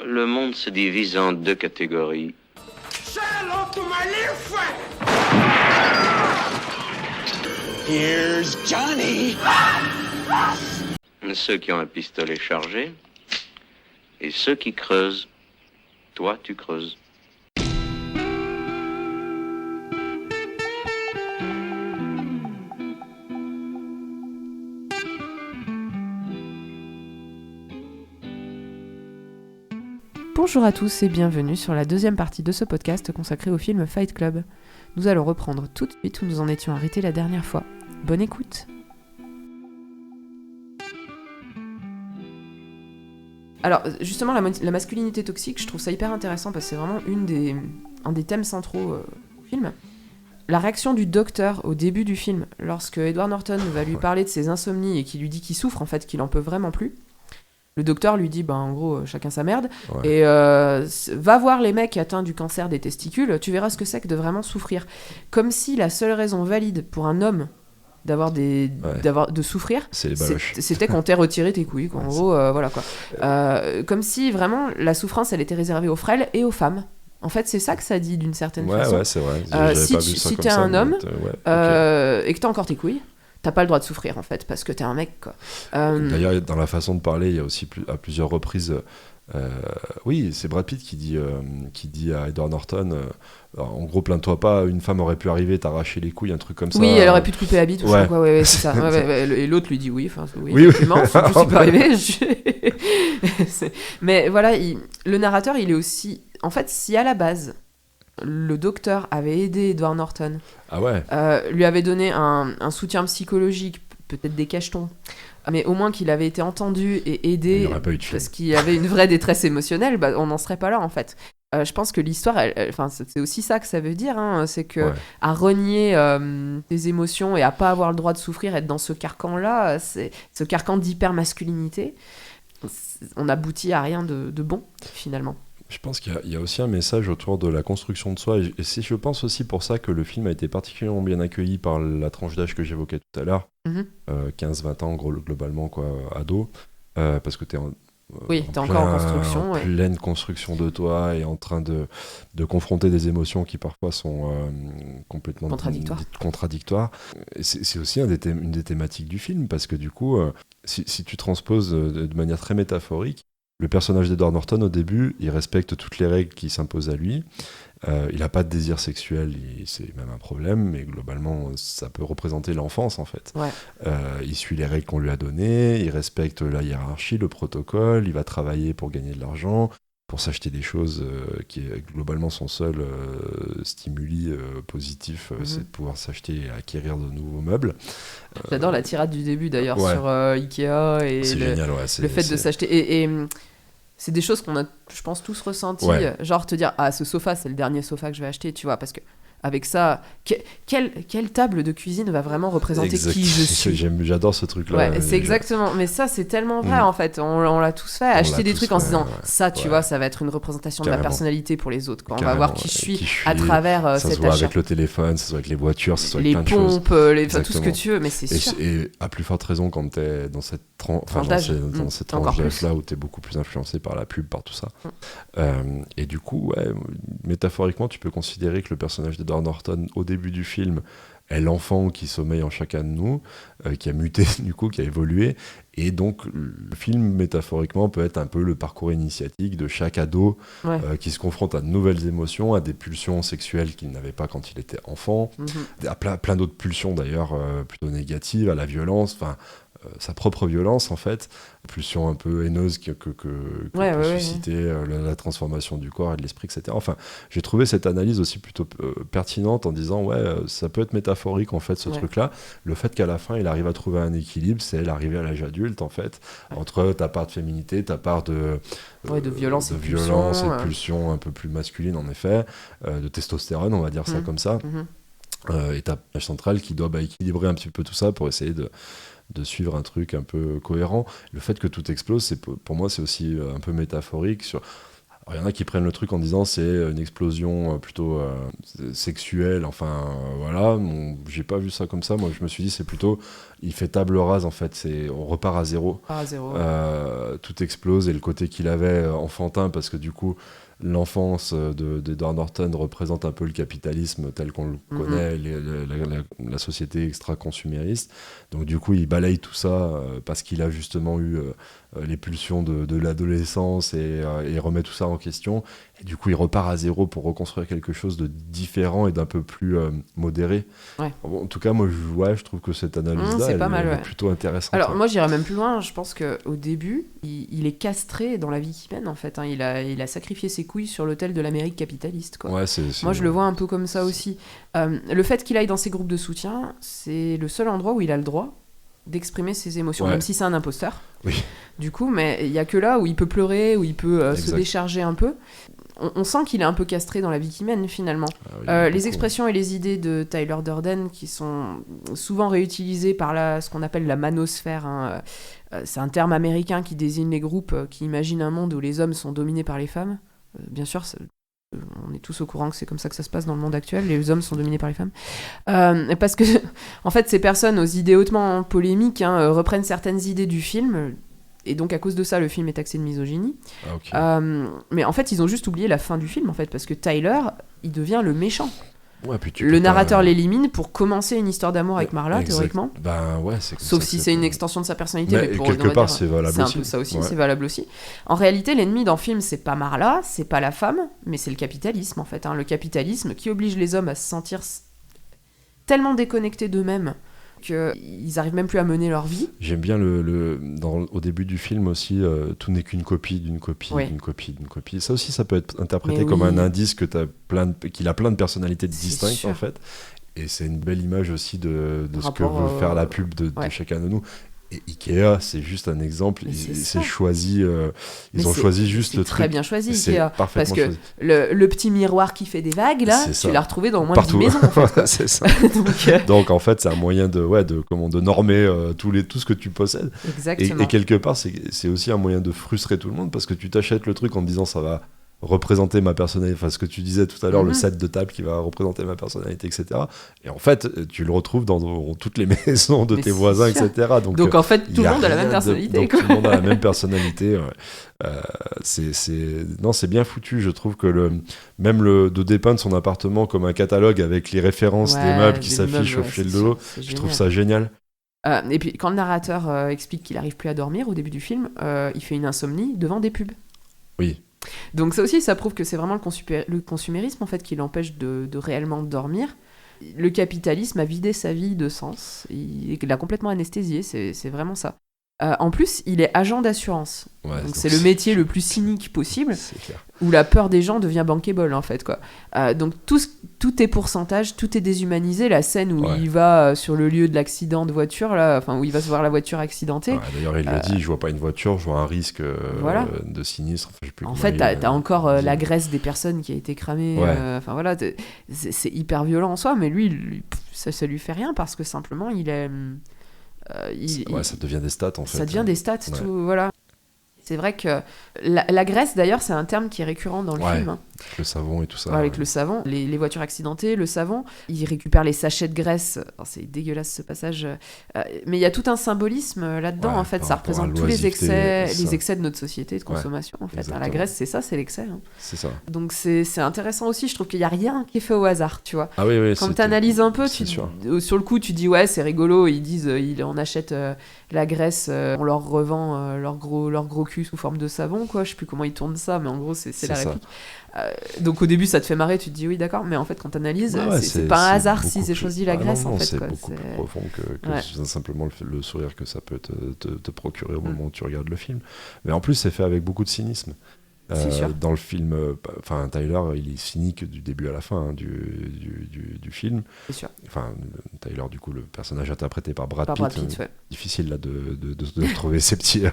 Le monde se divise en deux catégories. Here's Johnny. Ceux qui ont un pistolet chargé et ceux qui creusent. Toi, tu creuses. Bonjour à tous et bienvenue sur la deuxième partie de ce podcast consacré au film Fight Club. Nous allons reprendre tout de suite où nous en étions arrêtés la dernière fois. Bonne écoute. Alors justement la masculinité toxique, je trouve ça hyper intéressant parce que c'est vraiment un des thèmes centraux du film. La réaction du docteur au début du film, lorsque Edward Norton va lui parler de ses insomnies et qu'il lui dit qu'il souffre en fait, qu'il en peut vraiment plus. Le docteur lui dit, en gros, chacun sa merde, et va voir les mecs atteints du cancer des testicules, tu verras ce que c'est que de vraiment souffrir. Comme si la seule raison valide pour un homme de souffrir, c'était qu'on t'ait retiré tes couilles, quoi. En gros, voilà quoi. Comme si vraiment la souffrance, elle était réservée aux frêles et aux femmes. En fait, c'est ça que ça dit d'une certaine façon. Ouais, c'est vrai. Si t'es un homme et que t'as encore tes couilles, t'as pas le droit de souffrir en fait parce que t'es un mec quoi. D'ailleurs dans la façon de parler il y a aussi à plusieurs reprises oui c'est Brad Pitt qui dit à Edward Norton en gros plains-toi pas, une femme aurait pu arriver t'arracher les couilles, un truc comme ça. Oui, elle aurait pu te couper la bite ou quoi, ouais, c'est ça. Et l'autre lui dit oui effectivement, je suis pas arrivé. Mais voilà, le narrateur il est aussi en fait, si à la base le docteur avait aidé Edward Norton, lui avait donné un soutien psychologique, peut-être des cachetons, mais au moins qu'il avait été entendu et aidé parce qu'il y avait une vraie détresse émotionnelle, on n'en serait pas là en fait. Je pense que l'histoire, c'est aussi ça que ça veut dire, c'est que à renier tes émotions et à pas avoir le droit de souffrir, être dans ce carcan-là, c'est ce carcan d'hyper-masculinité, on aboutit à rien de bon finalement. Je pense qu'il y a aussi un message autour de la construction de soi, et c'est je pense aussi pour ça que le film a été particulièrement bien accueilli par la tranche d'âge que j'évoquais tout à l'heure, 15-20 ans globalement, quoi, ado, parce que t'es encore en construction. En pleine construction de toi et en train de confronter des émotions qui parfois sont complètement contradictoires. Et c'est aussi une des thématiques du film, parce que du coup, si tu transposes de manière très métaphorique, le personnage d'Edward Norton, au début, il respecte toutes les règles qui s'imposent à lui. Il n'a pas de désir sexuel, c'est même un problème, mais globalement, ça peut représenter l'enfance, en fait. Il suit les règles qu'on lui a données, il respecte la hiérarchie, le protocole, il va travailler pour gagner de l'argent, pour s'acheter des choses qui, globalement, son seul stimuli positif, c'est de pouvoir s'acheter et acquérir de nouveaux meubles. J'adore la tirade du début, d'ailleurs, sur Ikea et génial, le fait de s'acheter. Et c'est des choses qu'on a, je pense, tous ressenties. Genre te dire, ce sofa, c'est le dernier sofa que je vais acheter, tu vois, parce que avec ça, quelle table de cuisine va vraiment représenter qui je suis. J'adore ce truc-là. C'est exactement. Mais ça, c'est tellement vrai, en fait. On l'a tous fait. Acheter des trucs en se disant, ça, tu vois, ça va être une représentation de ma personnalité pour les autres. Quoi. On va voir qui je suis à travers cet achat. Ça se voit avec le téléphone, ça se voit avec les voitures, ça se voit avec plein de choses. Les pompes, tout ce que tu veux, mais c'est sûr. Et à plus forte raison quand t'es dans cette tranche d'âge-là où t'es beaucoup plus influencé par la pub, par tout ça. Et du coup, métaphoriquement, tu peux considérer que le personnage d'Edward Norton, au début du film, est l'enfant qui sommeille en chacun de nous, qui a muté, du coup, qui a évolué. Et donc, le film, métaphoriquement, peut être un peu le parcours initiatique de chaque ado qui se confronte à de nouvelles émotions, à des pulsions sexuelles qu'il n'avait pas quand il était enfant, à plein d'autres pulsions, d'ailleurs, plutôt négatives, à la violence, sa propre violence en fait, pulsion un peu haineuse que peut susciter la transformation du corps et de l'esprit, etc. Enfin, j'ai trouvé cette analyse aussi plutôt pertinente en disant ça peut être métaphorique en fait ce truc-là. Le fait qu'à la fin il arrive à trouver un équilibre, c'est l'arrivée à l'âge adulte en fait, entre ta part de féminité, ta part de violence et de pulsion un peu plus masculine en effet, de testostérone on va dire ça comme ça, et ta page centrale qui doit équilibrer un petit peu tout ça pour essayer de suivre un truc un peu cohérent. Le fait que tout explose, pour moi, c'est aussi un peu métaphorique sur... Alors, il y en a qui prennent le truc en disant c'est une explosion plutôt sexuelle, enfin voilà. J'ai pas vu ça comme ça. Moi, je me suis dit c'est plutôt il fait table rase en fait. On repart à zéro. Tout explose et le côté qu'il avait enfantin parce que du coup l'enfance d'Edward Norton représente un peu le capitalisme tel qu'on le connaît, la société extra-consumériste. Donc du coup, il balaye tout ça parce qu'il a justement eu les pulsions de l'adolescence et il remet tout ça en question. Et du coup, il repart à zéro pour reconstruire quelque chose de différent et d'un peu plus modéré. Ouais. En tout cas, moi, je trouve que cette analyse-là, elle est plutôt intéressante. Alors, moi, j'irais même plus loin. Je pense qu'au début, il est castré dans la vie qu'il mène, en fait. Il a sacrifié ses couilles sur l'autel de l'Amérique capitaliste, quoi. Ouais, moi, je le vois un peu comme ça aussi. Le fait qu'il aille dans ses groupes de soutien, c'est le seul endroit où il a le droit d'exprimer ses émotions, même si c'est un imposteur. Oui. Du coup, mais il y a que là où il peut pleurer, où il peut se décharger un peu. On sent qu'il est un peu castré dans la vie qu'il mène, finalement. Les expressions et les idées de Tyler Durden, qui sont souvent réutilisées par ce qu'on appelle la manosphère, hein. C'est un terme américain qui désigne les groupes qui imaginent un monde où les hommes sont dominés par les femmes. Bien sûr, on est tous au courant que c'est comme ça que ça se passe dans le monde actuel, les hommes sont dominés par les femmes. Parce que, en fait, ces personnes aux idées hautement polémiques reprennent certaines idées du film, et donc à cause de ça, le film est taxé de misogynie. Mais en fait, ils ont juste oublié la fin du film, en fait, parce que Tyler, il devient le méchant. Ouais, le narrateur l'élimine pour commencer une histoire d'amour avec Marla, théoriquement. Ben ouais, c'est sauf si c'est une extension de sa personnalité. Mais pour quelque part, c'est valable aussi. C'est un peu ça aussi, c'est valable aussi. En réalité, l'ennemi dans le film, c'est pas Marla, c'est pas la femme, mais c'est le capitalisme, en fait. Le capitalisme qui oblige les hommes à se sentir tellement déconnectés d'eux-mêmes qu'ils arrivent même plus à mener leur vie. J'aime bien au début du film aussi, tout n'est qu'une copie d'une copie, d'une copie, d'une copie. Ça aussi, ça peut être interprété comme un indice que qu'il a plein de personnalités distinctes, en fait. Et c'est une belle image aussi de ce que veut faire la pub de chacun de nous. Et Ikea, c'est juste un exemple. Ils ont choisi juste le truc. C'est très bien choisi, Ikea. Parce que le petit miroir qui fait des vagues, là, tu l'as retrouvé dans au moins 10 maisons. En fait, c'est ça. Donc, en fait, c'est un moyen de normer tout ce que tu possèdes. Exactement. Et quelque part, c'est aussi un moyen de frustrer tout le monde parce que tu t'achètes le truc en te disant ça va représenter ma personnalité, enfin ce que tu disais tout à l'heure, le set de table qui va représenter ma personnalité, etc. Et en fait, tu le retrouves dans toutes les maisons de tes voisins, etc. Donc en fait, tout le monde a la même personnalité. Donc tout le monde a la même personnalité. C'est bien foutu. Je trouve que même de dépeindre son appartement comme un catalogue avec les références des meubles qui s'affichent au fil de l'eau, je trouve ça génial. Et puis quand le narrateur explique qu'il n'arrive plus à dormir au début du film, il fait une insomnie devant des pubs. Oui. Donc ça aussi, ça prouve que c'est vraiment le consumérisme en fait qui l'empêche de réellement dormir. Le capitalisme a vidé sa vie de sens, il l'a complètement anesthésié, c'est vraiment ça. En plus, il est agent d'assurance. Donc c'est le métier le plus cynique possible, où la peur des gens devient bankable en fait, quoi. Donc tout est pourcentage, tout est déshumanisé. La scène où il va sur le lieu de l'accident de voiture, là, enfin où il va se voir la voiture accidentée. D'ailleurs, il le dit, je vois pas une voiture, je vois un risque de sinistre. Enfin, je sais plus en fait, t'as encore la graisse des personnes qui a été cramée. Enfin voilà, c'est hyper violent en soi, mais lui ça lui fait rien parce que simplement il est. Ça devient des stats en fait. Ça devient des stats, tout, voilà. C'est vrai que la graisse, d'ailleurs, c'est un terme qui est récurrent dans le film. Hein. Avec le savon et tout ça. Avec le savon, les voitures accidentées, le savon. Ils récupèrent les sachets de graisse. Alors, c'est dégueulasse ce passage. Mais il y a tout un symbolisme là-dedans. En fait, ça représente tous les excès de notre société de consommation. En fait, la graisse, c'est ça, c'est l'excès. Hein. C'est ça. Donc c'est intéressant aussi. Je trouve qu'il n'y a rien qui est fait au hasard, tu vois. Ah oui, quand tu analyses un peu, sur le coup, tu dis c'est rigolo. Ils disent on achète la graisse, on leur revend leur gros cul sous forme de savon, quoi. Je sais plus comment ils tournent ça, mais en gros c'est la réplique. Donc au début ça te fait marrer, tu te dis oui d'accord, mais en fait quand t'analyses, c'est pas un hasard s'ils aient choisi la graisse en fait. C'est beaucoup plus profond que simplement le sourire que ça peut te procurer au moment où tu regardes le film. Mais en plus c'est fait avec beaucoup de cynisme. Dans le film, Tyler, il est cynique du début à la fin du film. C'est sûr. Tyler, du coup, le personnage interprété par Brad Pitt. Difficile là de trouver ses petits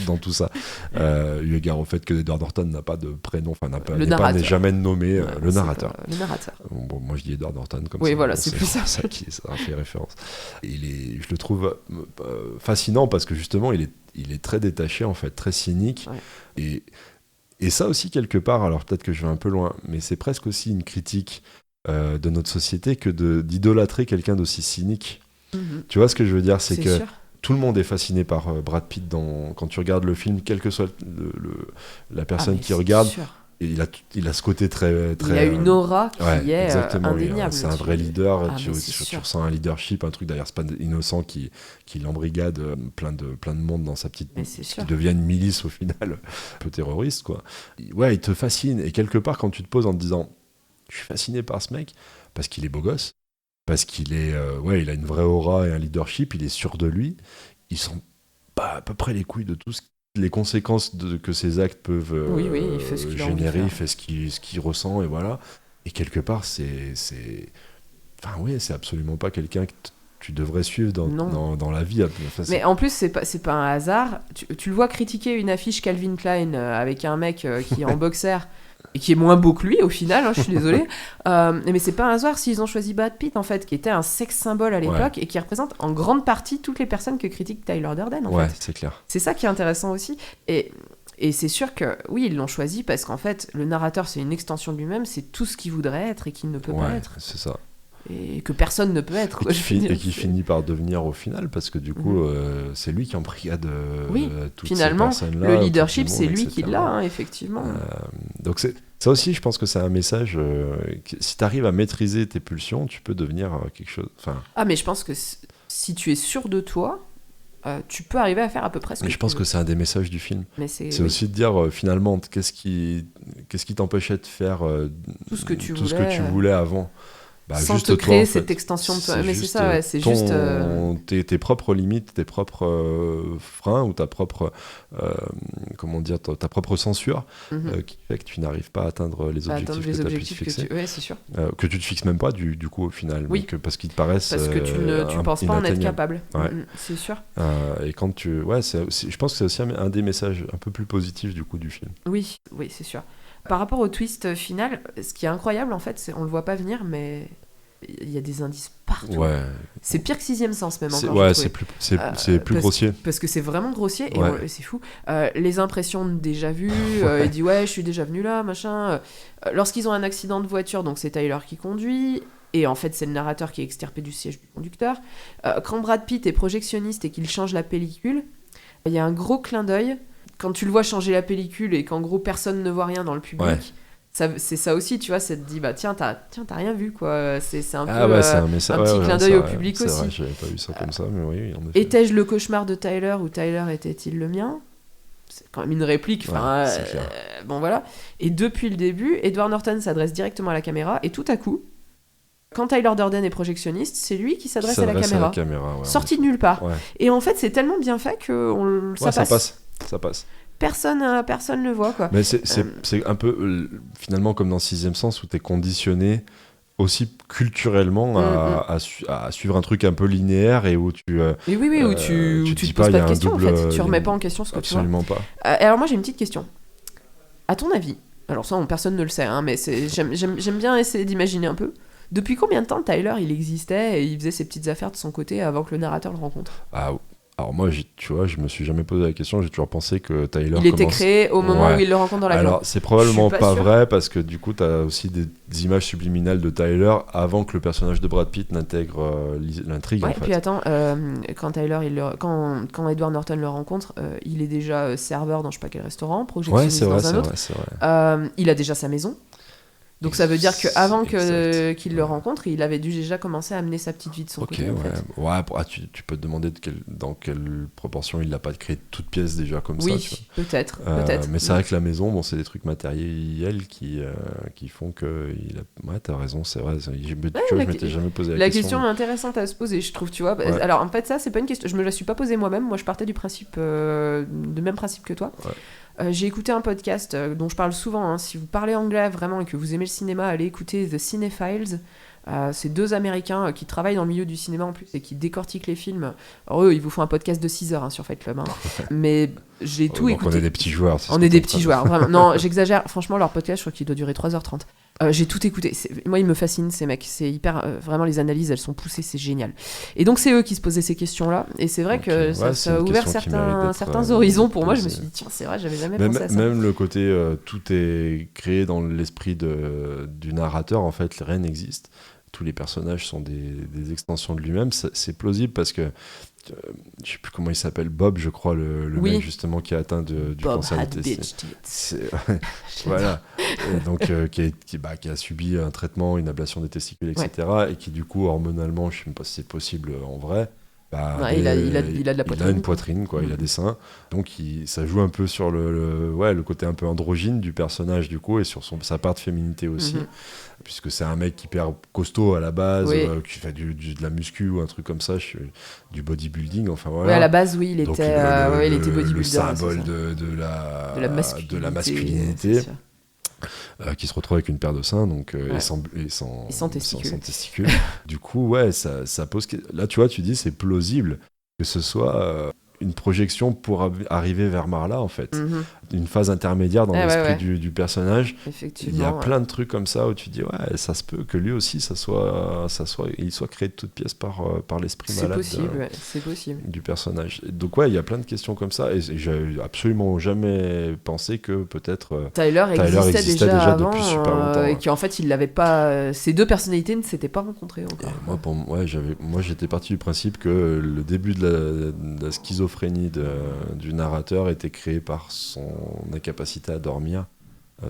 dans tout ça. Eu égard au fait que Edward Norton n'a pas de prénom, n'est jamais nommé. Le narrateur. Le narrateur. Bon, moi je dis Edward Norton comme ça. Oui, voilà, c'est plus ça. Ça fait référence. Je le trouve fascinant parce que justement, il est très détaché, en fait, très cynique. Et Et ça aussi, quelque part, alors peut-être que je vais un peu loin, mais c'est presque aussi une critique de notre société que d'idolâtrer quelqu'un d'aussi cynique. Tu vois ce que je veux dire, c'est que sûr. Tout le monde est fasciné par Brad Pitt quand tu regardes le film, quelle que soit la personne qui regarde. Il a ce côté très, très... Il a une aura qui est indéniable. C'est un vrai leader. Tu ressens un leadership, un truc derrière. C'est pas innocent qui l'embrigade plein de monde dans sa petite... qui devient une milice au final, un peu terroriste, quoi. Ouais, il te fascine. Et quelque part, quand tu te poses en te disant « Je suis fasciné par ce mec parce qu'il est beau gosse, parce qu'il est... il a une vraie aura et un leadership, il est sûr de lui. Il sent pas à peu près les couilles de tout les conséquences que ces actes peuvent il fait ce qu'il générer, il fait ce qu'il ressent, et voilà. Et quelque part, c'est absolument pas quelqu'un que tu devrais suivre dans la vie. Enfin, mais en plus, c'est pas un hasard. Tu le vois critiquer une affiche Calvin Klein avec un mec qui est en boxer et qui est moins beau que lui au final, je suis désolée. Mais c'est pas un hasard s'ils ont choisi Brad Pitt, en fait, qui était un sex symbole à l'époque et qui représente en grande partie toutes les personnes que critique Tyler Durden, en fait. C'est clair. C'est ça qui est intéressant aussi. Et c'est sûr que, oui, ils l'ont choisi parce qu'en fait, le narrateur, c'est une extension de lui-même, c'est tout ce qu'il voudrait être et qu'il ne peut pas être. C'est ça. Et que personne ne peut être. Et qui finit par devenir au final, parce que du coup, c'est lui qui embrigade toutes finalement, ces personnes-là. Le leadership, c'est lui qui l'a, effectivement. Donc ça aussi, je pense que c'est un message. Si tu arrives à maîtriser tes pulsions, tu peux devenir quelque chose. Mais je pense que si tu es sûr de toi, tu peux arriver à faire à peu près ce que je pense que c'est un des messages du film. C'est aussi de dire, finalement, qu'est-ce qui t'empêchait de faire tout ce que tu voulais avant. Sans te créer cette extension de toi. Mais c'est ça, c'est juste... Tes propres limites, tes propres freins ou ta propre ta propre censure qui fait que tu n'arrives pas à atteindre les objectifs que tu as pu te fixer. Oui, c'est sûr. Que tu te fixes même pas du coup au final. Oui. Donc, parce qu'ils te paraissent parce que tu penses pas en être capable. C'est sûr. Et quand tu... je pense que c'est aussi un des messages un peu plus positifs du coup du film. Oui, c'est sûr. Par rapport au twist final, ce qui est incroyable en fait, on le voit pas venir, mais il y a des indices partout. C'est pire que Sixième Sens même encore. C'est plus grossier. Parce que c'est vraiment grossier et c'est fou. Les impressions déjà vues, il dit je suis déjà venu là, machin. Lorsqu'ils ont un accident de voiture, donc c'est Tyler qui conduit. Et en fait, c'est le narrateur qui est extirpé du siège du conducteur. Quand Brad Pitt est projectionniste et qu'il change la pellicule, il y a un gros clin d'œil. Quand tu le vois changer la pellicule et qu'en gros personne ne voit rien dans le public, c'est ça aussi, tu vois, ça te dit tiens t'as rien vu quoi. C'est un peu c'est un petit clin d'œil au public aussi. Vrai, j'avais pas vu ça comme ça, mais oui, en effet. Étais-je le cauchemar de Tyler ou Tyler était-il le mien ? C'est quand même une réplique. Bon voilà. Et depuis le début, Edward Norton s'adresse directement à la caméra et tout à coup, quand Tyler Durden est projectionniste, c'est lui qui s'adresse à la caméra. Sorti de nulle part. Et en fait, c'est tellement bien fait que ça passe. Personne le voit, quoi. Mais c'est un peu finalement comme dans Sixième Sens où t'es conditionné aussi culturellement à suivre un truc un peu linéaire et où tu où tu te poses pas de questions en fait, tu remets pas en question ce que tu vois. Absolument pas. Alors moi j'ai une petite question. À ton avis, alors ça personne ne le sait, mais j'aime bien essayer d'imaginer un peu. Depuis combien de temps Tyler il existait et il faisait ses petites affaires de son côté avant que le narrateur le rencontre ? Alors moi, tu vois, je me suis jamais posé la question, j'ai toujours pensé que Tyler était créé au moment où il le rencontre dans l'avion. Alors c'est probablement pas vrai parce que du coup t'as aussi des images subliminales de Tyler avant que le personnage de Brad Pitt n'intègre l'intrigue en fait. Puis attends, quand Edward Norton le rencontre, il est déjà serveur dans je sais pas quel restaurant, projectionniste dans un autre. C'est vrai. Il a déjà sa maison. Donc ça veut dire qu'avant qu'il le rencontre, il avait dû déjà commencer à amener sa petite vie de son côté. Tu peux te demander dans quelle proportion il l'a pas créé toute pièce déjà comme ça. Oui, peut-être. Mais c'est vrai que la maison, c'est des trucs matériels qui font que... t'as raison, c'est vrai. Je m'étais jamais posé la question. La question est intéressante à se poser, je trouve, tu vois. Ouais. Alors en fait, ça, c'est pas une question... Je me la suis pas posée moi-même. Moi, je partais du même principe que toi. Ouais. J'ai écouté un podcast dont je parle souvent. Si vous parlez anglais vraiment et que vous aimez le cinéma, allez écouter The Cinephiles. C'est deux Américains qui travaillent dans le milieu du cinéma en plus et qui décortiquent les films. Alors eux, ils vous font un podcast de 6 heures sur Fight Club. Mais j'ai tout écouté. On est des petits joueurs. On est des petits joueurs, vraiment. Non, j'exagère. Franchement, leur podcast, je crois qu'il doit durer 3h30. J'ai tout écouté. Moi, ils me fascinent, ces mecs. C'est hyper... vraiment, les analyses, elles sont poussées, c'est génial. Et donc, c'est eux qui se posaient ces questions-là. Et c'est vrai que ça a ouvert certains horizons pour moi. Je me suis dit, tiens, c'est vrai, j'avais jamais pensé à ça. Même le côté, tout est créé dans l'esprit du narrateur. En fait, rien n'existe. Tous les personnages sont des extensions de lui-même. C'est plausible parce que je sais plus comment il s'appelle, Bob, je crois, le mec justement qui est atteint du cancer du testicule. Voilà. Et donc qui a subi un traitement, une ablation des testicules, etc. Et qui du coup hormonalement, je sais même pas si c'est possible en vrai. Il a de la poitrine. Il a une poitrine, quoi. Il a des seins. Donc ça joue un peu sur le côté un peu androgyne du personnage du coup et sur sa part de féminité aussi. Puisque c'est un mec hyper costaud à la base, qui fait de la muscu ou un truc comme ça, du bodybuilding, enfin voilà. Oui, à la base, il était bodybuilder. Le symbole de la masculinité. Qui se retrouve avec une paire de seins et sans testicules. Du coup, ça pose... Là, tu vois, tu dis, c'est plausible que ce soit... une projection pour arriver vers Marla, en fait. Une phase intermédiaire dans l'esprit du personnage. Il y a plein de trucs comme ça où tu dis, ça se peut que lui aussi, il soit créé de toutes pièces par l'esprit malade c'est possible. Du personnage. Donc, il y a plein de questions comme ça. Et j'ai absolument jamais pensé que peut-être Tyler existait déjà avant, depuis super longtemps. Et qu'en fait, il l'avait pas... Ces deux personnalités ne s'étaient pas rencontrées encore. Moi, j'étais parti du principe que le début de la schizophrénie du narrateur était créé par son incapacité à dormir,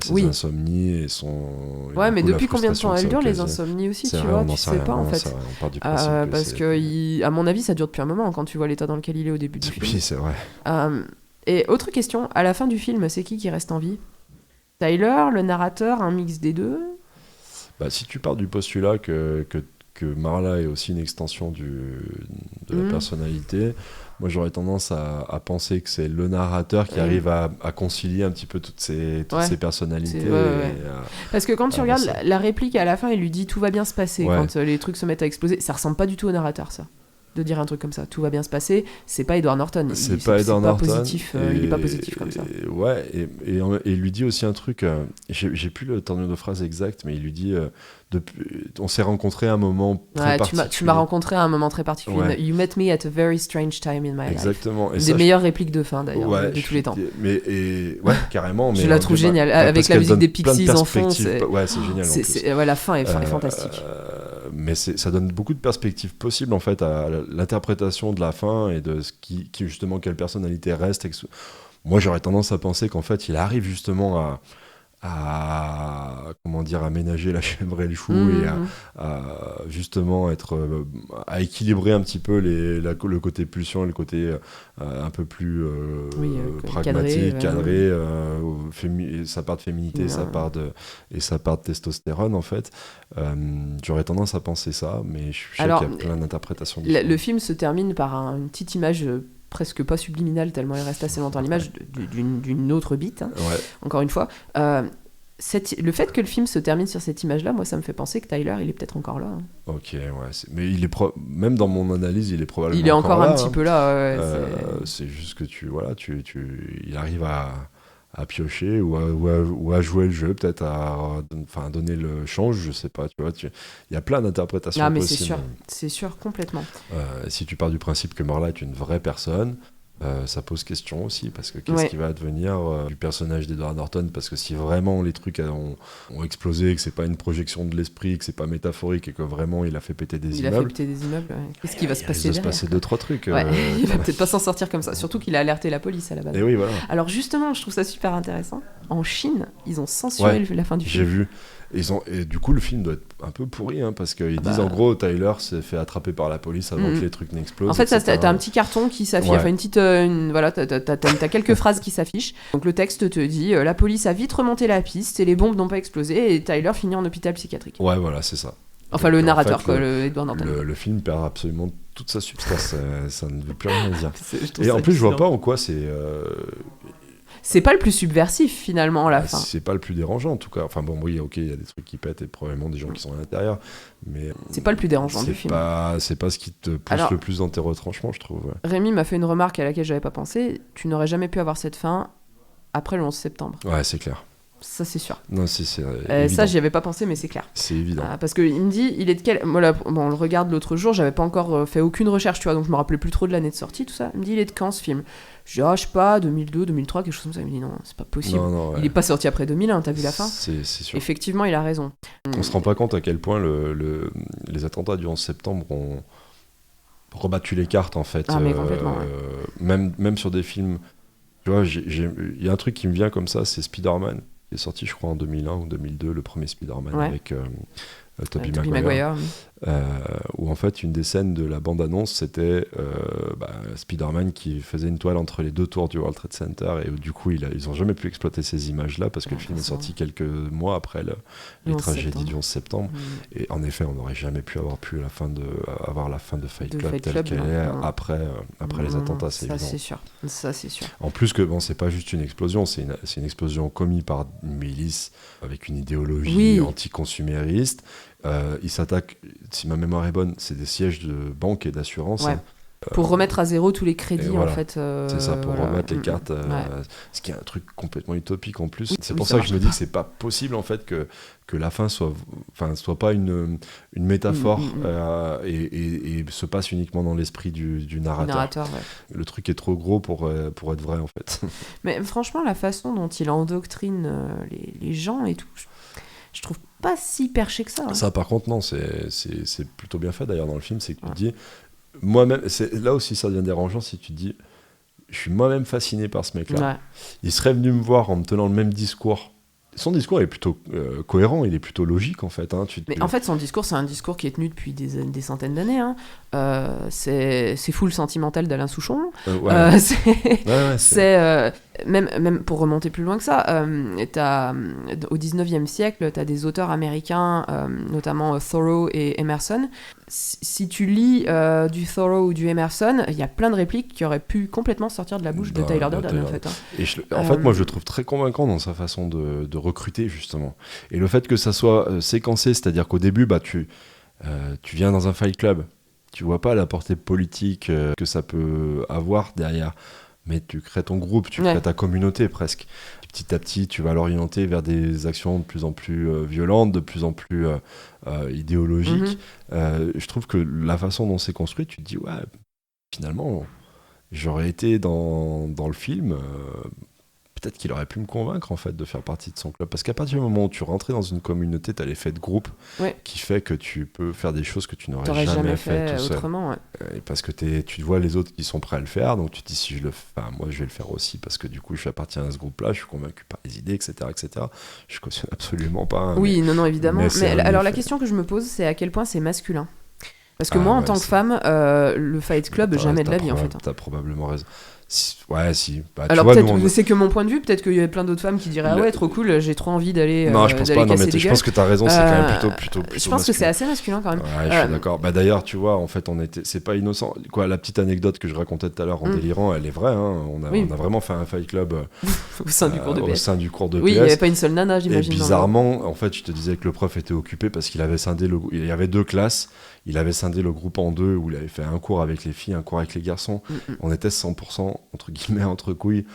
ses insomnies et son... mais depuis combien de temps elles durent, les insomnies aussi, tu vois, tu sais pas en fait. On part du principe parce que, à mon avis, ça dure depuis un moment quand tu vois l'état dans lequel il est au début du film. Oui, c'est vrai. Et autre question, à la fin du film, c'est qui reste en vie ? Tyler, le narrateur, un mix des deux ? Si tu pars du postulat que Marla est aussi une extension de la personnalité, moi j'aurais tendance à penser que c'est le narrateur qui arrive à concilier un petit peu toutes ces personnalités. Parce que quand tu regardes la réplique à la fin, il lui dit tout va bien se passer quand les trucs se mettent à exploser. Ça ressemble pas du tout au narrateur, ça. De dire un truc comme ça, tout va bien se passer, c'est pas Edward Norton. C'est pas positif, il est pas positif comme ça. Et il lui dit aussi un truc, j'ai plus le tournure de phrase exact, mais il lui dit on s'est rencontrés à un moment très particulier. Tu m'as rencontré à un moment très particulier. You met me at a very strange time in my life. Exactement. Une des meilleures répliques de fin d'ailleurs de tous les temps. Carrément. Je la trouve géniale, avec la musique des Pixies en fond. C'est génial. La fin est fantastique. Mais ça donne beaucoup de perspectives possibles en fait à l'interprétation de la fin et de ce qui justement quelle personnalité reste. Moi j'aurais tendance à penser qu'en fait il arrive justement à ménager la chèvre et le chou et à justement à équilibrer un petit peu le côté pulsion et le côté un peu plus pragmatique, cadré, sa part de féminité, sa part de testostérone en fait. J'aurais tendance à penser ça, mais je sais qu'il y a plein d'interprétations différentes. Le film se termine par une petite image presque pas subliminale tellement il reste assez longtemps l'image d'une autre bite, encore une fois. Le fait que le film se termine sur cette image-là, moi, ça me fait penser que Tyler, il est peut-être encore là. Ok, mais il est même dans mon analyse, il est probablement il est encore là, un petit peu là. C'est juste que il arrive à piocher ou à jouer le jeu, peut-être à donner le change, je sais pas, tu vois. Il y a plein d'interprétations possibles. C'est sûr, complètement. Si tu pars du principe que Marla est une vraie personne, ça pose question aussi, parce que qu'est-ce qui va advenir du personnage d'Edward Norton, parce que si vraiment les trucs ont explosé, que c'est pas une projection de l'esprit, que c'est pas métaphorique et que vraiment il a fait péter des immeubles. Qu'est-ce qui va se passer derrière ? Il va se passer 2-3 trucs. Il va peut-être pas s'en sortir comme ça, surtout qu'il a alerté la police à la base. Et oui, voilà. Alors justement, je trouve ça super intéressant. En Chine, ils ont censuré la fin du film. J'ai vu. Et du coup, le film doit être un peu pourri, hein, parce qu'ils disent en gros, Tyler s'est fait attraper par la police avant que les trucs n'explosent. En fait, t'as un petit carton qui s'affiche, t'as quelques phrases qui s'affichent. Donc le texte te dit la police a vite remonté la piste et les bombes n'ont pas explosé et Tyler finit en hôpital psychiatrique. Ouais, voilà, c'est ça. Enfin, donc, le narrateur, Edward Norton. Le film perd absolument toute sa substance, ça ne veut plus rien dire. Et en plus, je vois pas en quoi c'est. C'est pas le plus subversif finalement à la fin. C'est pas le plus dérangeant en tout cas. Enfin bon, oui, ok, il y a des trucs qui pètent et probablement des gens qui sont à l'intérieur, mais c'est pas le plus dérangeant du film. C'est pas ce qui te pousse le plus dans tes retranchements, je trouve. Rémi m'a fait une remarque à laquelle j'avais pas pensé. Tu n'aurais jamais pu avoir cette fin après le 11 septembre. Ouais, c'est clair. Ça, c'est sûr. Non, c'est ça, j'y avais pas pensé, mais c'est clair. C'est évident. Parce qu'il me dit, il est de quel... Moi, là, on le regarde l'autre jour, j'avais pas encore fait aucune recherche, tu vois, donc je me rappelais plus trop de l'année de sortie, tout ça. Il me dit, il est de quand, ce film? Je dis, je sais pas, 2002, 2003, quelque chose comme ça. Il me dit, non, c'est pas possible. Non, il est pas sorti après 2001, t'as vu la fin? C'est sûr. Effectivement, il a raison. On se rend pas compte à quel point les attentats du 11 septembre ont rebattu les cartes, en fait. Mais complètement, même sur des films... Tu vois, il y a un truc qui me vient comme ça, c'est Spider-Man, qui est sorti, je crois, en 2001 ou 2002, le premier Spider-Man avec Tobey Maguire. Où en fait, une des scènes de la bande-annonce, c'était Spider-Man qui faisait une toile entre les deux tours du World Trade Center, et du coup, ils ont jamais pu exploiter ces images-là, parce que le film est sorti quelques mois après les tragédies du 11 septembre. Et en effet, on n'aurait jamais pu avoir la fin de Fight Club telle qu'elle est après les attentats, c'est évident. Ça, c'est sûr. En plus que, c'est pas juste une explosion, c'est une explosion commise par une milice avec une idéologie anticonsumériste. Ils s'attaquent, si ma mémoire est bonne, c'est des sièges de banque et d'assurance. Pour remettre à zéro tous les crédits, en fait. C'est ça, pour remettre les cartes. Ce qui est un truc complètement utopique en plus. C'est pour ça que je me dis que c'est pas possible, en fait, que la fin soit pas une métaphore et se passe uniquement dans l'esprit du narrateur. Le truc est trop gros pour être vrai, en fait. Mais franchement, la façon dont il endoctrine les gens et tout, je trouve pas si perché que ça. Ça, par contre, non, c'est plutôt bien fait d'ailleurs dans le film, c'est que tu te dis, moi-même, là aussi ça devient dérangeant si tu te dis, je suis moi-même fasciné par ce mec-là. Il serait venu me voir en me tenant le même discours. Son discours est plutôt cohérent, il est plutôt logique en fait. Mais en fait, son discours, c'est un discours qui est tenu depuis des centaines d'années. C'est full sentimental d'Alain Souchon. Même pour remonter plus loin que ça, au 19e siècle, tu as des auteurs américains, notamment Thoreau et Emerson. Si tu lis du Thoreau ou du Emerson, il y a plein de répliques qui auraient pu complètement sortir de la bouche de Tyler Durden, en fait. Et en fait, moi, je le trouve très convaincant dans sa façon de recruter, justement. Et le fait que ça soit séquencé, c'est-à-dire qu'au début, tu viens dans un Fight Club, tu vois pas la portée politique que ça peut avoir derrière, mais tu crées ton groupe, tu crées ta communauté presque. Petit à petit, tu vas l'orienter vers des actions de plus en plus violentes, de plus en plus idéologiques. Je trouve que la façon dont c'est construit, tu te dis, finalement, j'aurais été dans le film... peut-être qu'il aurait pu me convaincre en fait de faire partie de son club, parce qu'à partir du moment où tu rentrais dans une communauté, tu as l'effet de groupe qui fait que tu peux faire des choses que tu n'aurais jamais fait tout seul. Autrement, parce que tu vois les autres qui sont prêts à le faire, donc tu te dis si je le fais, moi je vais le faire aussi, parce que du coup je fais partie de ce groupe-là, je suis convaincu par les idées, etc. Je cautionne absolument pas. Non, évidemment. Mais alors la question que je me pose, c'est à quel point c'est masculin. Parce que moi, en tant que femme, le Fight Club, jamais de la vie en fait. T'as probablement raison. Si. Alors peut-être, c'est que mon point de vue, peut-être qu'il y a plein d'autres femmes qui diraient trop cool, j'ai trop envie d'aller. Non, je pense pas. Non, mais je pense que t'as raison. C'est quand même plutôt je pense masculin. Que c'est assez masculin quand même. Ouais, je suis d'accord. D'ailleurs, tu vois, en fait, c'est pas innocent. La petite anecdote que je racontais tout à l'heure en délirant, elle est vraie. On a vraiment fait un Fight Club au sein du cours de PS. Oui, il y avait pas une seule nana, j'imagine. Et bizarrement, en fait, je te disais que le prof était occupé parce qu'il avait scindé il y avait 2 classes. Il avait scindé le groupe en 2 où il avait fait un cours avec les filles, un cours avec les garçons. On était 100% entre guillemets entre couilles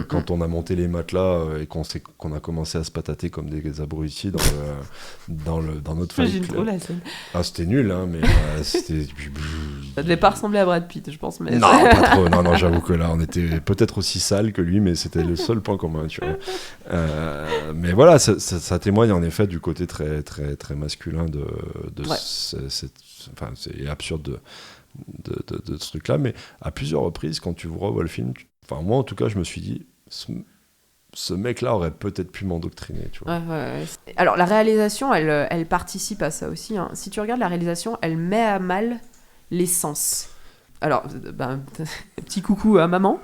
quand on a monté les matelas et qu'on a commencé à se patater comme des abrutis dans notre Fight Club. Trop la scène. C'était nul, mais c'était... Ça devait pas ressembler à Brad Pitt, je pense. Mais... Non, pas trop. Non, j'avoue que là, on était peut-être aussi sale que lui, mais c'était le seul point commun, tu vois. Mais voilà, ça témoigne en effet du côté très, très, très masculin de c'est absurde de ce truc-là, mais à plusieurs reprises, quand tu revois le film, moi en tout cas, je me suis dit, ce mec-là aurait peut-être pu m'endoctriner, tu vois. Alors la réalisation, elle participe à ça aussi. Si tu regardes la réalisation, elle met à mal les sens. Alors, petit coucou à maman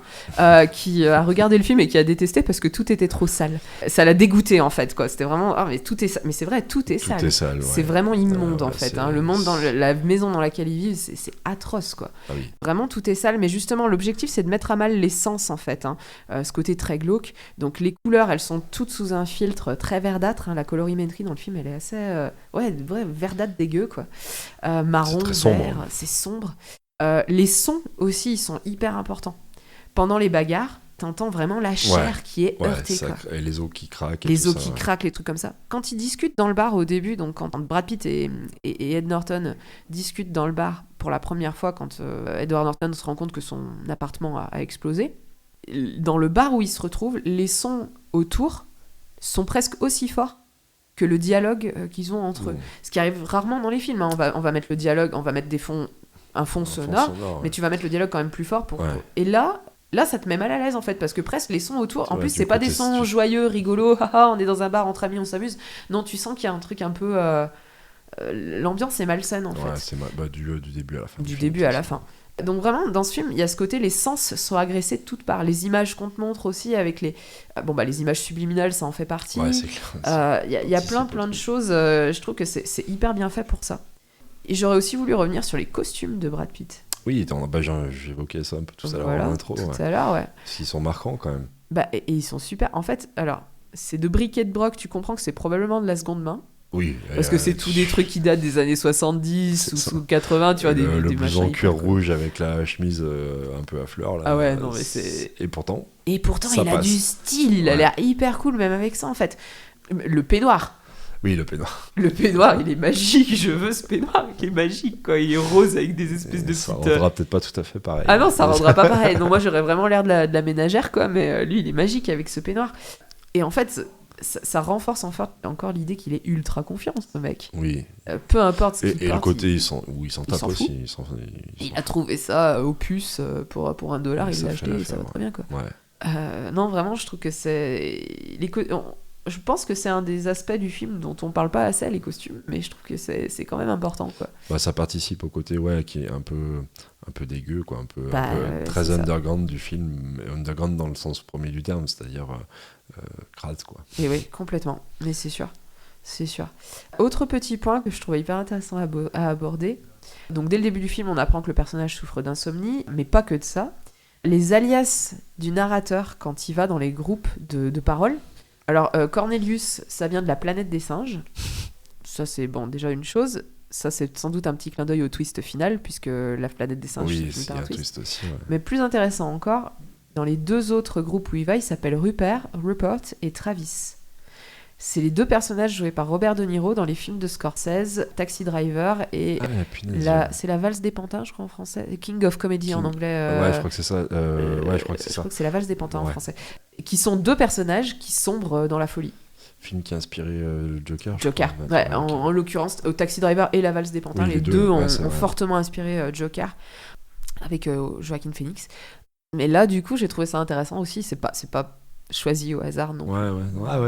qui a regardé le film et qui a détesté parce que tout était trop sale. Ça l'a dégoûté en fait, quoi. C'était vraiment mais tout est sale. Mais c'est vrai, tout est sale. C'est vraiment immonde en fait. Le monde la maison dans laquelle ils vivent, c'est atroce, quoi. Ah oui. Vraiment, tout est sale. Mais justement, l'objectif, c'est de mettre à mal les sens en fait. Ce côté très glauque. Donc les couleurs, elles sont toutes sous un filtre très verdâtre. La colorimétrie dans le film, elle est assez verdâtre dégueu, quoi. Marron, c'est très vert, c'est sombre. Les sons aussi, ils sont hyper importants. Pendant les bagarres, t'entends vraiment la chair qui est heurtée. Quoi. Et les os qui craquent. Les os qui craquent, les trucs comme ça. Quand ils discutent dans le bar au début, donc quand Brad Pitt et Ed Norton discutent dans le bar pour la première fois, quand Edward Norton se rend compte que son appartement a explosé, dans le bar où ils se retrouvent, les sons autour sont presque aussi forts que le dialogue qu'ils ont entre eux. Ce qui arrive rarement dans les films. Hein. On va mettre le dialogue, on va mettre un fond sonore, mais tu vas mettre le dialogue quand même plus fort. Et là, ça te met mal à l'aise en fait, parce que presque les sons autour, en plus c'est pas des sons joyeux, rigolos, haha, on est dans un bar entre amis, on s'amuse. Non, tu sens qu'il y a un truc un peu... l'ambiance est malsaine en fait. C'est du début à la fin. Du début à la fin. Donc vraiment, dans ce film, il y a ce côté, les sens sont agressés de toutes parts. Les images qu'on te montre aussi, avec les... les images subliminales, ça en fait partie. Ouais, c'est clair. Il y a plein de choses. Je trouve que c'est hyper bien fait pour ça. Et j'aurais aussi voulu revenir sur les costumes de Brad Pitt. Oui, j'évoquais ça un peu tout à l'heure en intro. Tout à l'heure, ouais. Ils sont marquants quand même. Et ils sont super. En fait, alors, c'est de bric et de broc, tu comprends que c'est probablement de la seconde main. Oui. Parce que c'est tous des trucs qui datent des années 70 ou 80, tu vois, le des blouson en cuir rouge avec la chemise un peu à fleurs. Là, ah ouais, non mais c'est... Et pourtant il a du style, il a l'air hyper cool même avec ça en fait. Le peignoir. Oui, le peignoir. Le peignoir, il est magique, je veux ce peignoir qui est magique, quoi. Il est rose avec des espèces de petites... Ça rendra peut-être pas tout à fait pareil. Ah non, ça rendra pas pareil. Non, moi j'aurais vraiment l'air de la ménagère, quoi, mais lui il est magique avec ce peignoir. Et en fait... Ça renforce encore l'idée qu'il est ultra confiant, ce mec. Oui. Peu importe ce qu'il Et porte, le côté, il s'en tape aussi. Il a trouvé ça au puce pour $1, il l'a acheté et ça va très bien, quoi. Ouais. Non, vraiment, je trouve que c'est... Je pense que c'est un des aspects du film dont on parle pas assez, les costumes, mais je trouve que c'est quand même important, quoi. Ça participe au côté qui est un peu dégueu, quoi, un peu très underground du film, underground dans le sens premier du terme, c'est-à-dire crade, quoi. Et oui, complètement, mais c'est sûr. Autre petit point que je trouvais hyper intéressant à aborder, donc dès le début du film, on apprend que le personnage souffre d'insomnie, mais pas que de ça. Les alias du narrateur quand il va dans les groupes de paroles. Alors, Cornelius, ça vient de la planète des singes. Ça, c'est déjà une chose. Ça, c'est sans doute un petit clin d'œil au twist final, puisque la planète des singes, c'est un twist aussi. Ouais. Mais plus intéressant encore, dans les deux autres groupes où il va, il s'appelle Rupert et Travis. C'est les deux personnages joués par Robert De Niro dans les films de Scorsese, Taxi Driver et c'est la valse des pantins, je crois en français, King of Comedy en anglais. Ouais, je crois que c'est ça. Je crois que c'est la valse des pantins en français. Qui sont deux personnages qui sombrent dans la folie. Film qui a inspiré le Joker. En l'occurrence, au Taxi Driver et la valse des pantins, les deux ont fortement inspiré Joker avec Joaquin Phoenix. Mais là, du coup, j'ai trouvé ça intéressant aussi. C'est pas choisi au hasard, non.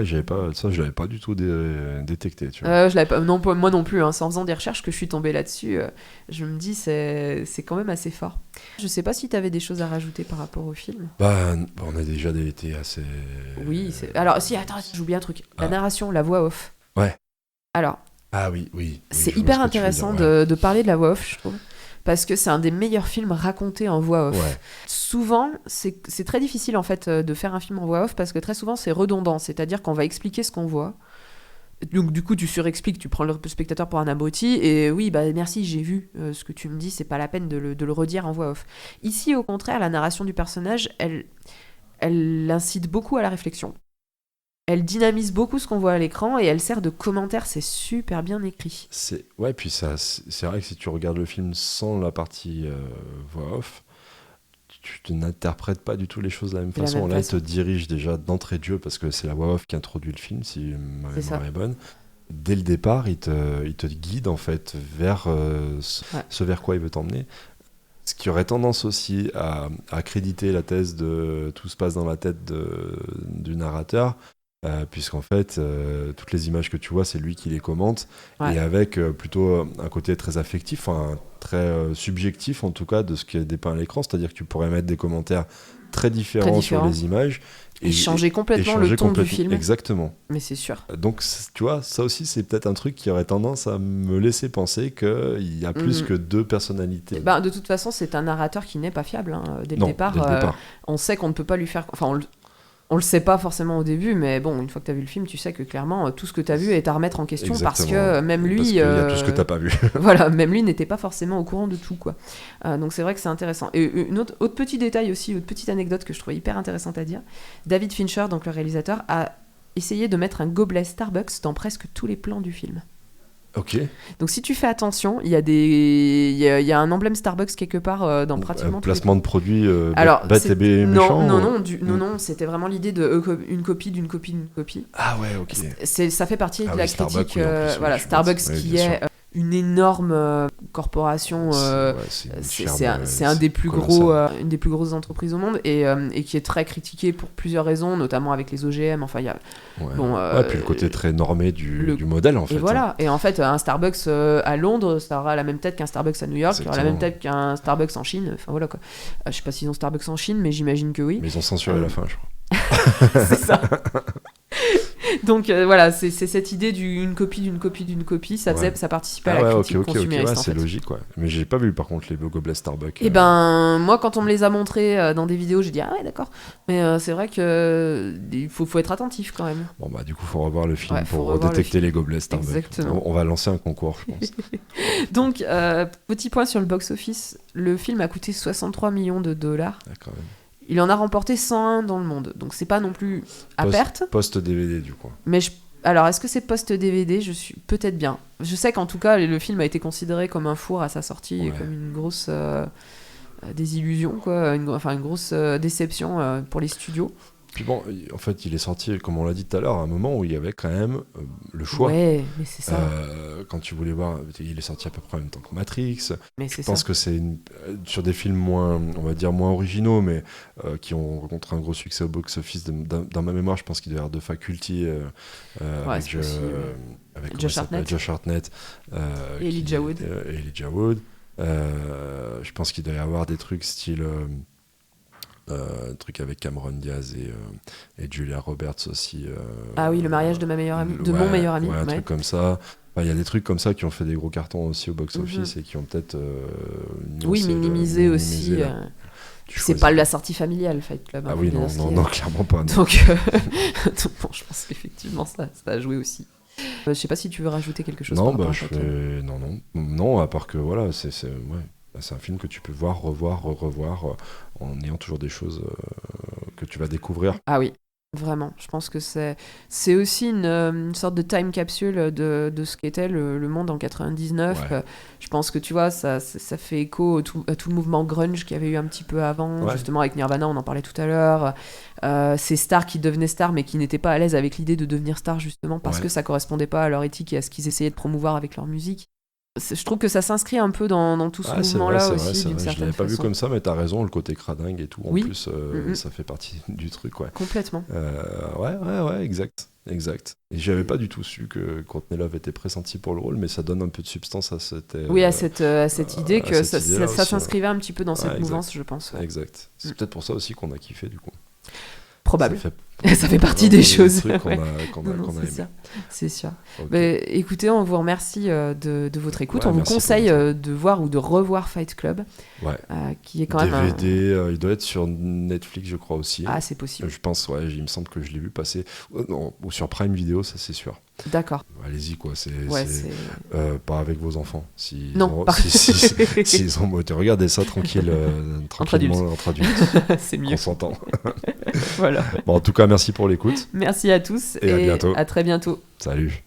Je l'avais pas du tout détecté, tu vois. Je l'avais pas, non, moi non plus, hein. C'est en faisant des recherches que je suis tombée là-dessus. Je me dis, c'est quand même assez fort. Je sais pas si t'avais des choses à rajouter par rapport au film. On a déjà été assez... Oui, alors, si, attends, j'oublie un truc. La narration, la voix off. Ouais. Alors... Ah oui. C'est hyper intéressant de parler de la voix off, je trouve. Parce que c'est un des meilleurs films racontés en voix off. Ouais. Souvent, c'est très difficile en fait de faire un film en voix off parce que très souvent c'est redondant, c'est-à-dire qu'on va expliquer ce qu'on voit. Donc du coup tu surexpliques, tu prends le spectateur pour un abruti et oui merci j'ai vu ce que tu me dis, c'est pas la peine de le redire en voix off. Ici au contraire la narration du personnage elle incite beaucoup à la réflexion. Elle dynamise beaucoup ce qu'on voit à l'écran et elle sert de commentaire, c'est super bien écrit. Puis c'est vrai que si tu regardes le film sans la partie voix off, tu n'interprètes pas du tout les choses de la même façon. Là, il te dirige déjà d'entrée de jeu parce que c'est la voix off qui introduit le film, si ma mémoire est bonne. Dès le départ, il te guide en fait vers ce vers quoi il veut t'emmener. Ce qui aurait tendance aussi à accréditer la thèse de tout se passe dans la tête du narrateur. Puisqu'en fait toutes les images que tu vois c'est lui qui les commente et avec plutôt un côté très affectif, très subjectif en tout cas de ce qui est dépeint à l'écran, c'est-à-dire que tu pourrais mettre des commentaires très différents sur les images et changer complètement le ton du film. Exactement. Mais c'est sûr. Donc tu vois, ça aussi c'est peut-être un truc qui aurait tendance à me laisser penser qu'il y a plus que deux personnalités. De toute façon c'est un narrateur qui n'est pas fiable dès le départ. On sait qu'on ne peut pas lui faire... On le sait pas forcément au début, mais bon, une fois que t'as vu le film, tu sais que clairement, tout ce que t'as vu est à remettre en question. Exactement. Parce que même lui... Parce qu'il y a tout ce que t'as pas vu. Voilà, même lui n'était pas forcément au courant de tout, quoi. Donc c'est vrai que c'est intéressant. Et une autre petit détail aussi, une petite anecdote que je trouvais hyper intéressante à dire, David Fincher, donc le réalisateur, a essayé de mettre un gobelet Starbucks dans presque tous les plans du film. Ok. Donc si tu fais attention, il y a un emblème Starbucks quelque part dans pratiquement tous les placement de produits Alors, bête et méchant. Non, c'était vraiment l'idée de une copie d'une copie d'une copie. Ah ouais, ok. Ça fait partie de la Starbucks, critique. oui, Starbucks qui est une énorme corporation. C'est un des plus gros, une des plus grosses entreprises au monde et qui est très critiquée pour plusieurs raisons, notamment avec les OGM. Enfin, il y a puis le côté très normé du modèle en fait. Et voilà. Et en fait, un Starbucks à Londres, ça aura la même tête qu'un Starbucks à New York, qui aura la même tête qu'un Starbucks en Chine. Enfin voilà quoi. Je sais pas s'ils ont Starbucks en Chine, mais j'imagine que oui. Mais ils ont censuré la fin, je crois. C'est ça. Donc voilà, c'est cette idée d'une copie d'une copie d'une copie, ça participait à la critique consumériste. C'est logique, quoi. Mais j'ai pas vu par contre les gobelets Starbucks. Et moi, quand on me les a montrés dans des vidéos, j'ai dit ah ouais d'accord. Mais c'est vrai que il faut être attentif quand même. Bon du coup, faut revoir le film pour détecter les gobelets Starbucks. Exactement. On va lancer un concours, je pense. Donc petit point sur le box-office, le film a coûté 63 millions de dollars. Ah, quand même. Il en a remporté 101 dans le monde, donc c'est pas non plus à perte. Post-DVD du coup. Mais alors, est-ce que c'est post-DVD ? Je suis peut-être bien. Je sais qu'en tout cas, le film a été considéré comme un four à sa sortie et comme une grosse désillusion, quoi. Une grosse déception pour les studios. Puis bon, en fait, il est sorti, comme on l'a dit tout à l'heure, à un moment où il y avait quand même le choix. Ouais, mais c'est ça. Quand tu voulais voir, il est sorti à peu près en même temps que Matrix. Mais je pense que c'est sur des films moins, on va dire moins originaux, mais qui ont rencontré un gros succès au box-office. Dans ma mémoire, je pense qu'il doit y avoir The Faculty avec Josh Hartnett et Elijah Wood. Je pense qu'il doit y avoir des trucs style... un truc avec Cameron Diaz et Julia Roberts aussi. Ah oui, le mariage de ma meilleure amie, mon meilleur ami. Un truc comme ça. Il y a des trucs comme ça qui ont fait des gros cartons aussi au box-office et qui ont peut-être minimisé aussi. C'est pas la sortie familiale, Fight Club. Ah oui, non, clairement pas. Non. Donc, bon, je pense qu'effectivement ça a joué aussi. Je sais pas si tu veux rajouter quelque chose. Non, à part que voilà, c'est un film que tu peux voir, revoir, en ayant toujours des choses que tu vas découvrir. Ah oui, vraiment. Je pense que c'est aussi une sorte de time capsule de ce qu'était le monde en 99. Ouais. Je pense que tu vois, ça fait écho à tout le mouvement grunge qu'il y avait eu un petit peu avant, justement avec Nirvana, on en parlait tout à l'heure. Ces stars qui devenaient stars mais qui n'étaient pas à l'aise avec l'idée de devenir stars justement parce que ça correspondait pas à leur éthique et à ce qu'ils essayaient de promouvoir avec leur musique. Je trouve que ça s'inscrit un peu dans tout ce mouvement-là aussi, d'une certaine façon. Je l'avais pas vu comme ça, mais t'as raison, le côté cradingue et tout, en plus, ça fait partie du truc, ouais. Complètement. Exact. Et j'avais pas du tout su que Courtney Love était pressenti pour le rôle, mais ça donne un peu de substance à cette... à cette idée que ça s'inscrivait un petit peu dans cette mouvance, je pense. Ouais. Exact. C'est peut-être pour ça aussi qu'on a kiffé, du coup. Probable. Ça fait partie des choses qu'on a aimé. C'est sûr. Okay. Écoutez, on vous remercie de votre écoute. On vous conseille de voir ou de revoir Fight Club, qui est quand même DVD. Il doit être sur Netflix, je crois aussi. Ah, c'est possible. Je pense, il me semble que je l'ai vu passer. Ou sur Prime Video, ça c'est sûr. D'accord. Allez-y, quoi. C'est pas avec vos enfants. S'ils ont regardez ça tranquillement entre adultes. C'est mieux. On s'entend. Voilà. Bon, en tout cas, merci pour l'écoute. Merci à tous et à bientôt. À très bientôt. Salut.